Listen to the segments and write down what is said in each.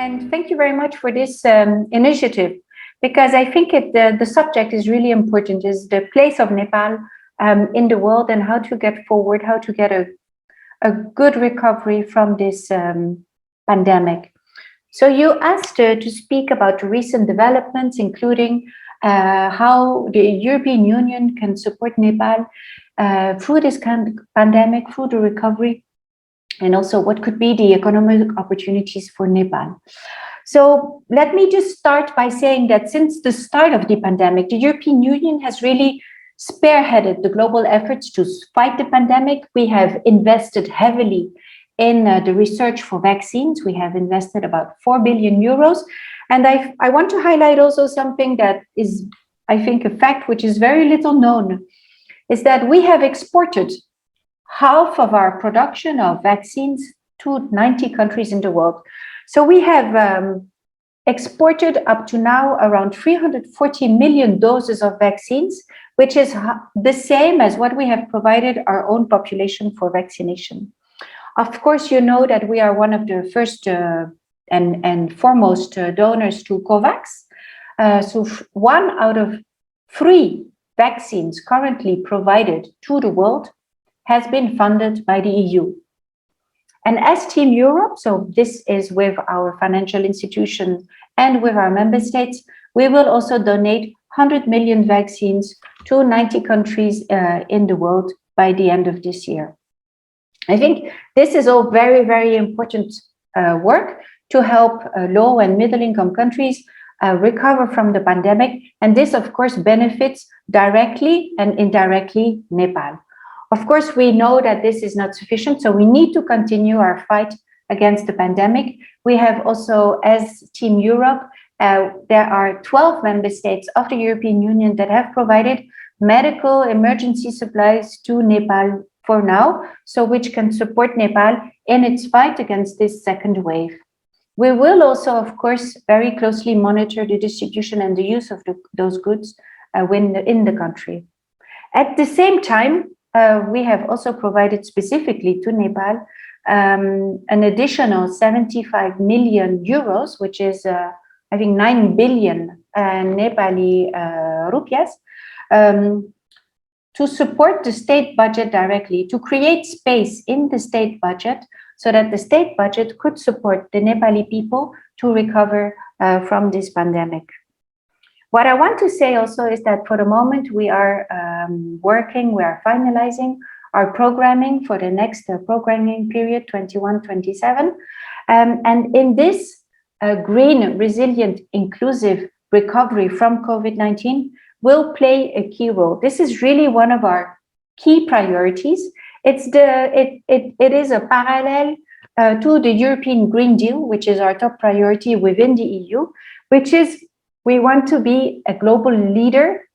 and thank you very much for this initiative, because I think the subject is really important, is the place of Nepal in the world and how to get forward, how to get a good recovery from this pandemic. So you asked to speak about recent developments, including how the European Union can support Nepal through this pandemic, through the recovery, and also what could be the economic opportunities for Nepal. So let me just start by saying that since the start of the pandemic, the European Union has really spearheaded the global efforts to fight the pandemic. We have invested heavily in the research for vaccines. We have invested about 4 billion euros. And I want to highlight also something that is, I think, a fact which is very little known, is that we have exported half of our production of vaccines to 90 countries in the world. So we have exported up to now around 340 million doses of vaccines, which is the same as what we have provided our own population for vaccination. Of course, you know that we are one of the first and foremost donors to COVAX. So 1 out of 3 vaccines currently provided to the world has been funded by the EU. And as Team Europe, so this is with our financial institutions and with our member states, we will also donate 100 million vaccines to 90 countries in the world by the end of this year. I think this is all very, very important work to help low and middle income countries recover from the pandemic. And this, of course, benefits directly and indirectly Nepal. Of course, we know that this is not sufficient, so we need to continue our fight against the pandemic. We have also, as Team Europe, there are 12 member states of the European Union that have provided medical emergency supplies to Nepal for now, so which can support Nepal in its fight against this second wave. We will also, of course, very closely monitor the distribution and the use of those goods in the country. At the same time, we have also provided specifically to Nepal an additional 75 million euros, which is, I think, 9 billion Nepali rupias, to support the state budget directly, to create space in the state budget so that the state budget could support the Nepali people to recover from this pandemic. What I want to say also is that for the moment we are we are finalizing our programming for the next programming period, 21-27. And in this green, resilient, inclusive recovery from COVID-19 will play a key role. This is really one of our key priorities. It is a parallel to the European Green Deal, which is our top priority within the EU, which is we want to be a global leader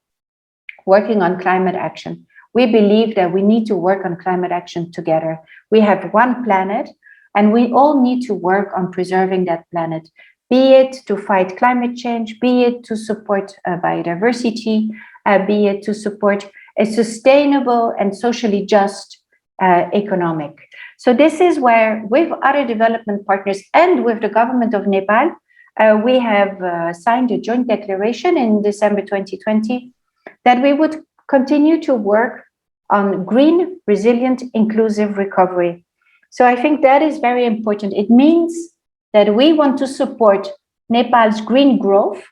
working on climate action. We believe that we need to work on climate action together. We have one planet, and we all need to work on preserving that planet, be it to fight climate change, be it to support biodiversity, be it to support a sustainable and socially just economic. So this is where, with other development partners and with the government of Nepal, we have signed a joint declaration in December 2020 that we would continue to work on green, resilient, inclusive recovery. So I think that is very important. It means that we want to support Nepal's green growth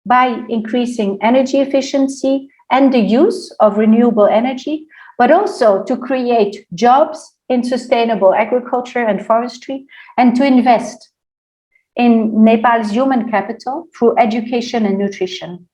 by increasing energy efficiency and the use of renewable energy, but also to create jobs in sustainable agriculture and forestry, and to invest in Nepal's human capital through education and nutrition.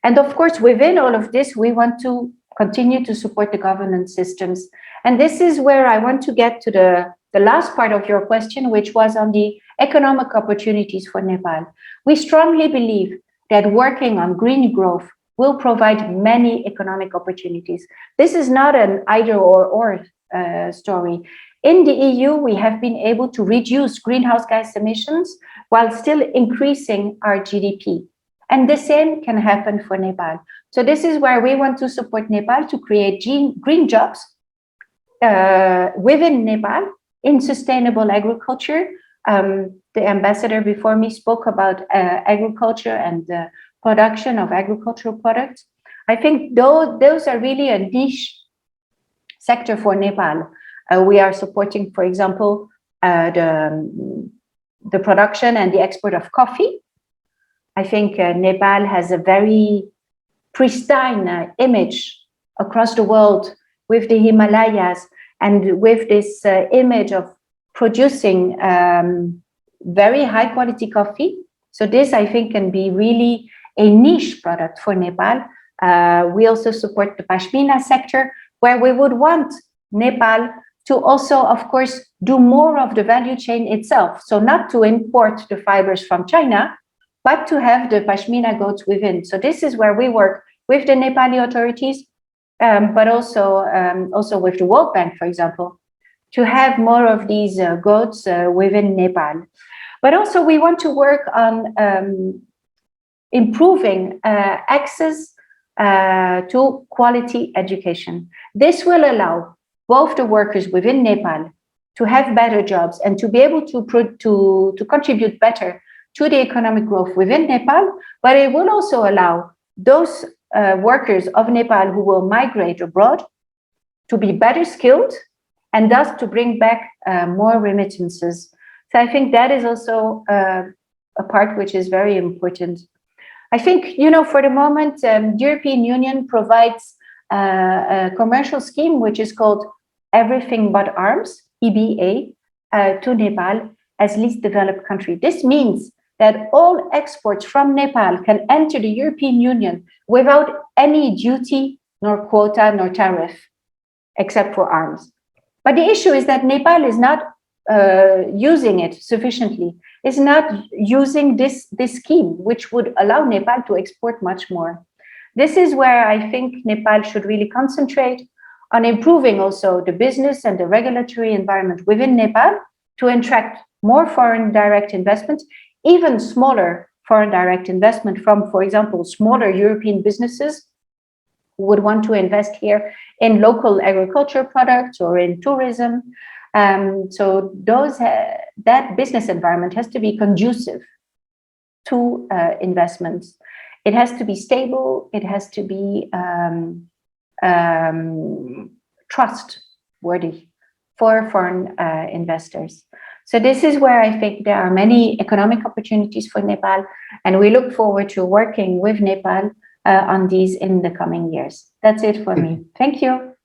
And of course, within all of this, we want to continue to support the governance systems. And this is where I want to get to the last part of your question, which was on the economic opportunities for Nepal. We strongly believe that working on green growth will provide many economic opportunities. This is not an either or story. In the EU, we have been able to reduce greenhouse gas emissions while still increasing our GDP. And the same can happen for Nepal. So this is where we want to support Nepal to create green jobs within Nepal in sustainable agriculture, The ambassador before me spoke about agriculture and the production of agricultural products. I think those are really a niche sector for Nepal. We are supporting, for example, the production and the export of coffee. I think Nepal has a very pristine image across the world with the Himalayas and with this image of producing very high quality coffee. So this, I think, can be really a niche product for Nepal. We also support the Pashmina sector, where we would want Nepal to also, of course, do more of the value chain itself. So not to import the fibers from China, but to have the Pashmina goats within. So this is where we work with the Nepali authorities, but also with the World Bank, for example, to have more of these goats within Nepal. But also we want to work on improving access to quality education. This will allow both the workers within Nepal to have better jobs and to be able to contribute better to the economic growth within Nepal, but it will also allow those workers of Nepal who will migrate abroad to be better skilled and thus to bring back more remittances. So I think that is also a part which is very important. I think, for the moment, the European Union provides a commercial scheme which is called Everything But Arms, EBA, to Nepal as least developed country. This means that all exports from Nepal can enter the European Union without any duty, nor quota, nor tariff, except for arms. But the issue is that Nepal is not using it sufficiently, is not using this scheme, which would allow Nepal to export much more. This is where I think Nepal should really concentrate on improving also the business and the regulatory environment within Nepal to attract more foreign direct investment, even smaller foreign direct investment from, for example, smaller European businesses who would want to invest here in local agriculture products or in tourism. So that business environment has to be conducive to investments. It has to be stable. It has to be trustworthy for foreign investors. So this is where I think there are many economic opportunities for Nepal, and we look forward to working with Nepal on these in the coming years. That's it for me. Thank you.